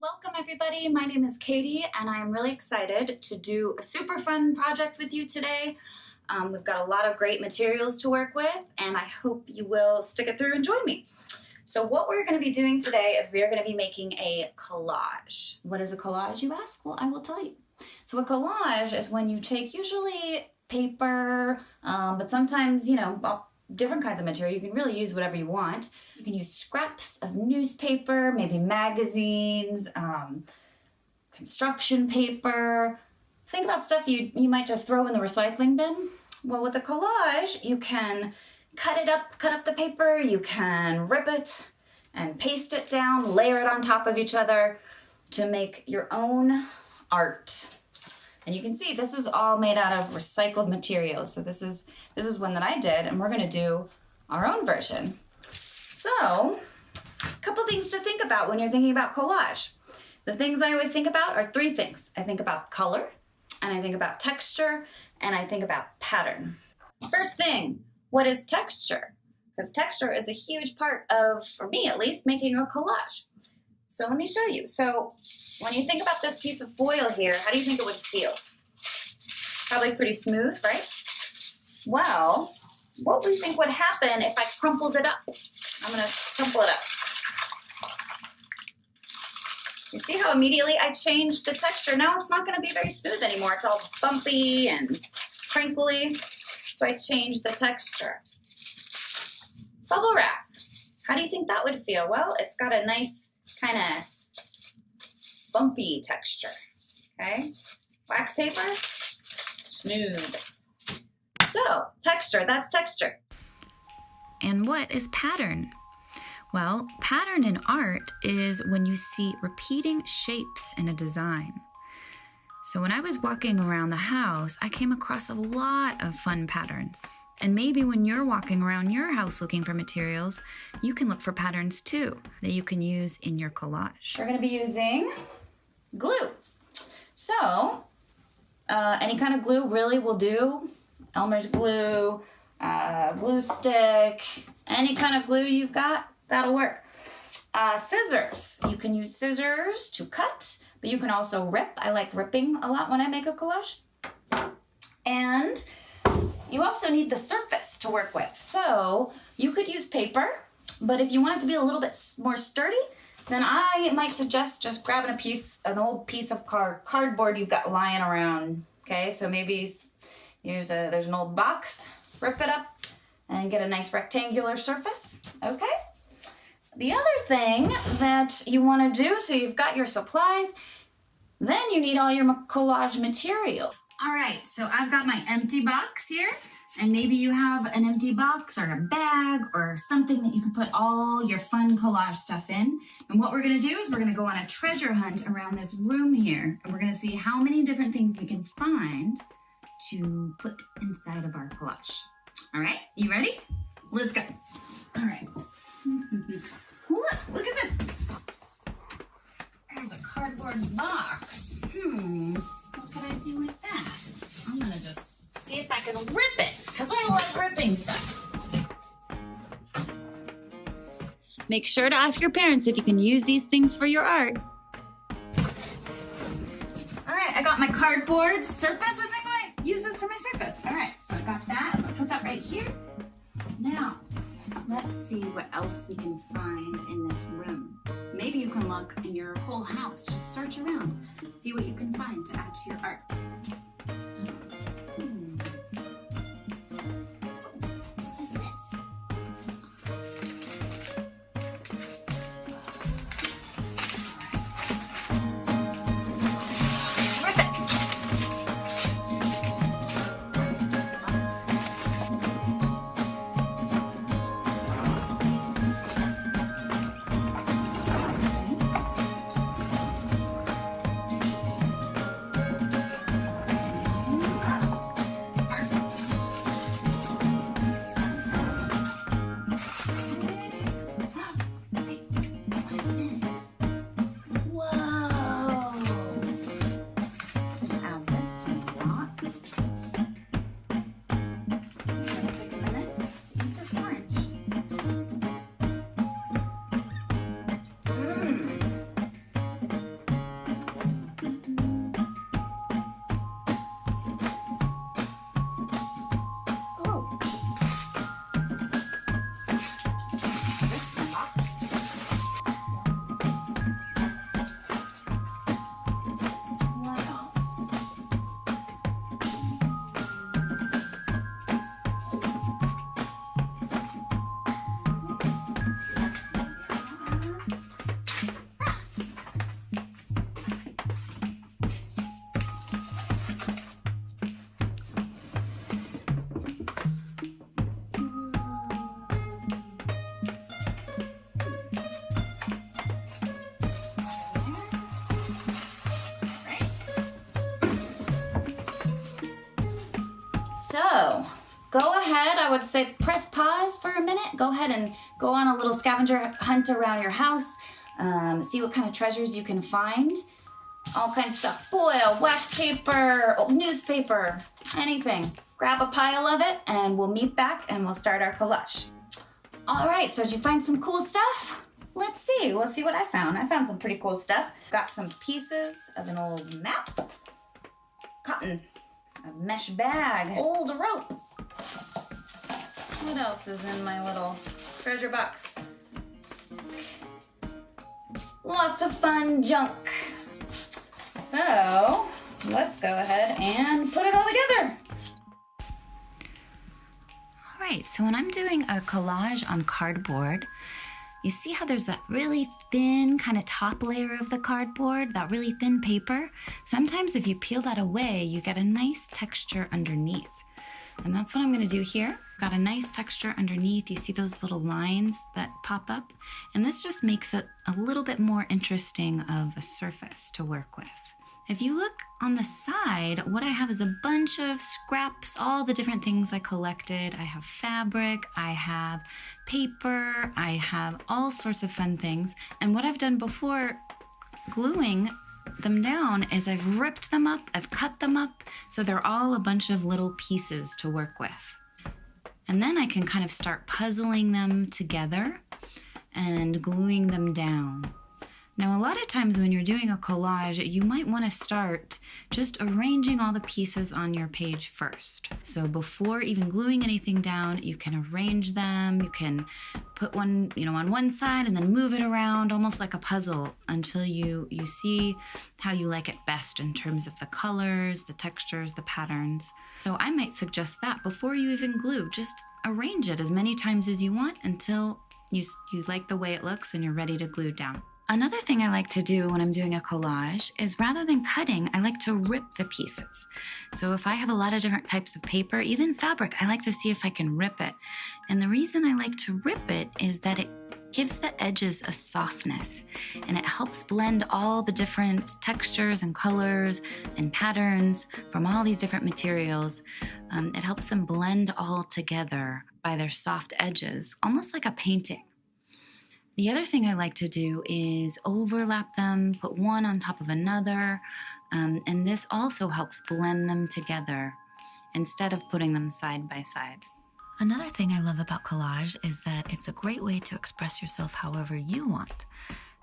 Welcome everybody, my name is Katie and I'm really excited to do a super fun project with you today. We've got a lot of great materials to work with and I hope you will stick it through and join me. So what we're going to be doing today is we are going to be making a collage. What is a collage, you ask? Well, I will tell you. So a collage is when you take usually paper, but sometimes, different kinds of material. You can really use whatever you want. You can use scraps of newspaper, maybe magazines, construction paper. Think about stuff you might just throw in the recycling bin. Well, with a collage, you can cut up the paper, you can rip it and paste it down, layer it on top of each other to make your own art. And you can see this is all made out of recycled materials. So this is one that I did, and we're gonna do our own version. So, a couple things to think about when you're thinking about collage. The things I always think about are three things. I think about color, and I think about texture, and I think about pattern. First thing, what is texture? Because texture is a huge part of, for me at least, making a collage. So let me show you. So when you think about this piece of foil here, how do you think it would feel? Probably pretty smooth, right? Well, what do you think would happen if I crumpled it up? I'm gonna crumple it up. You see how immediately I changed the texture? Now it's not gonna be very smooth anymore. It's all bumpy and crinkly. So I changed the texture. Bubble wrap. How do you think that would feel? Well, it's got a nice kind of bumpy texture, okay? Wax paper, smooth. So, texture, that's texture. And what is pattern? Well, pattern in art is when you see repeating shapes in a design. So when I was walking around the house, I came across a lot of fun patterns. And maybe when you're walking around your house looking for materials, you can look for patterns too that you can use in your collage. We're gonna be using glue. So, any kind of glue really will do. Elmer's glue, glue stick, any kind of glue you've got, that'll work. Scissors. You can use scissors to cut, but you can also rip. I like ripping a lot when I make a collage. And you also need the surface to work with. So you could use paper, but if you want it to be a little bit more sturdy, then I might suggest just grabbing an old piece of cardboard you've got lying around. Okay, so maybe there's an old box, rip it up and get a nice rectangular surface, okay? The other thing that you wanna do, so you've got your supplies, then you need all your collage material. All right, so I've got my empty box here, and maybe you have an empty box or a bag or something that you can put all your fun collage stuff in. And what we're gonna do is we're gonna go on a treasure hunt around this room here, and we're gonna see how many different things we can find to put inside of our collage. All right, you ready? Let's go. All right. Look at this. There's a cardboard box. What can I do with that? I'm gonna just see if I can rip it, because I love ripping stuff. Make sure to ask your parents if you can use these things for your art. All right, I got my cardboard surface. I think I might use this for my surface. All right, so I got that. I'm gonna put that right here. Now, let's see what else we can find in this room. Maybe you can look in your whole house. Just search around. See what you can find to add to your art. So, what is this? Rip it. ahead, I would say press pause for a minute. Go ahead and go on a little scavenger hunt around your house. See what kind of treasures you can find. All kinds of stuff. Foil, wax paper, newspaper, anything. Grab a pile of it and we'll meet back and we'll start our collage. All right, so did you find some cool stuff? Let's see what I found. I found some pretty cool stuff. Got some pieces of an old map, cotton, a mesh bag, old rope. What else is in my little treasure box? Lots of fun junk. So let's go ahead and put it all together. All right, so when I'm doing a collage on cardboard, you see how there's that really thin kind of top layer of the cardboard, that really thin paper? Sometimes if you peel that away, you get a nice texture underneath. And that's what I'm gonna do here. Got a nice texture underneath. You see those little lines that pop up? And this just makes it a little bit more interesting of a surface to work with. If you look on the side, what I have is a bunch of scraps, all the different things I collected. I have fabric, I have paper, I have all sorts of fun things. And what I've done before gluing them down is I've ripped them up, I've cut them up, so they're all a bunch of little pieces to work with. And then I can kind of start puzzling them together and gluing them down. Now, a lot of times when you're doing a collage, you might want to start just arranging all the pieces on your page first. So before even gluing anything down, you can arrange them. You can put one, on one side and then move it around almost like a puzzle until you see how you like it best in terms of the colors, the textures, the patterns. So I might suggest that before you even glue, just arrange it as many times as you want until you like the way it looks and you're ready to glue down. Another thing I like to do when I'm doing a collage is rather than cutting, I like to rip the pieces. So if I have a lot of different types of paper, even fabric, I like to see if I can rip it. And the reason I like to rip it is that it gives the edges a softness and it helps blend all the different textures and colors and patterns from all these different materials. It helps them blend all together by their soft edges, almost like a painting. The other thing I like to do is overlap them, put one on top of another, and this also helps blend them together instead of putting them side by side. Another thing I love about collage is that it's a great way to express yourself however you want.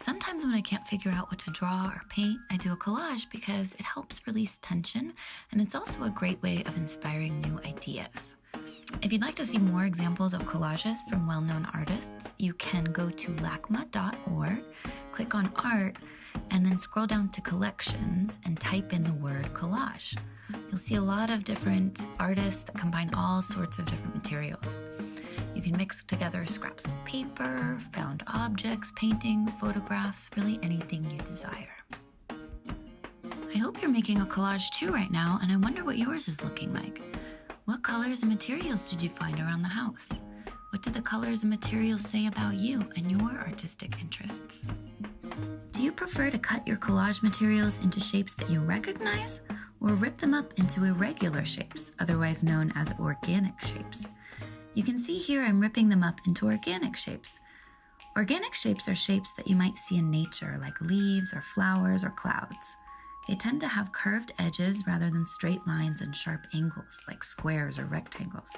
Sometimes when I can't figure out what to draw or paint, I do a collage because it helps release tension, and it's also a great way of inspiring new ideas. If you'd like to see more examples of collages from well-known artists, you can go to LACMA.org, click on Art, and then scroll down to Collections and type in the word collage. You'll see a lot of different artists that combine all sorts of different materials. You can mix together scraps of paper, found objects, paintings, photographs, really anything you desire. I hope you're making a collage too right now, and I wonder what yours is looking like. What colors and materials did you find around the house? What do the colors and materials say about you and your artistic interests? Do you prefer to cut your collage materials into shapes that you recognize, or rip them up into irregular shapes, otherwise known as organic shapes? You can see here I'm ripping them up into organic shapes. Organic shapes are shapes that you might see in nature, like leaves or flowers or clouds. They tend to have curved edges rather than straight lines and sharp angles, like squares or rectangles.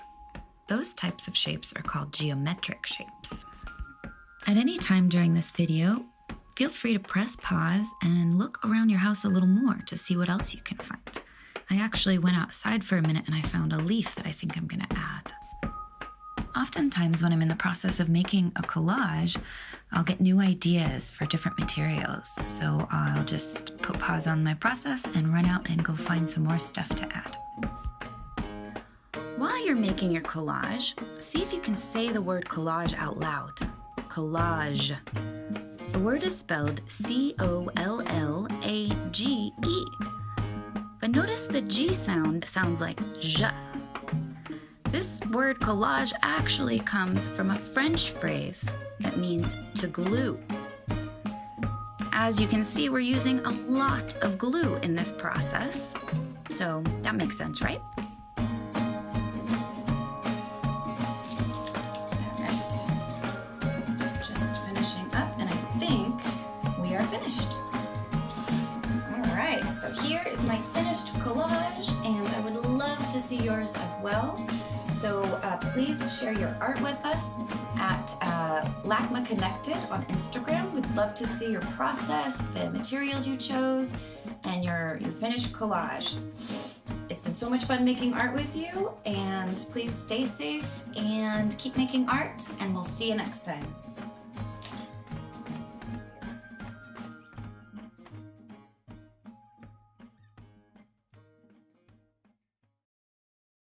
Those types of shapes are called geometric shapes. At any time during this video, feel free to press pause and look around your house a little more to see what else you can find. I actually went outside for a minute and I found a leaf that I think I'm going to add. Oftentimes when I'm in the process of making a collage, I'll get new ideas for different materials. So I'll just put pause on my process and run out and go find some more stuff to add. While you're making your collage, see if you can say the word collage out loud. Collage. The word is spelled C-O-L-L-A-G-E. But notice the G sound sounds like J. This word collage actually comes from a French phrase that means to glue. As you can see, we're using a lot of glue in this process, so that makes sense, right? finished. All right, so here is my finished collage, and I would love to see yours as well. So please share your art with us at LACMA Connected on Instagram. We'd love to see your process, the materials you chose, and your finished collage. It's been so much fun making art with you, and please stay safe and keep making art, and we'll see you next time.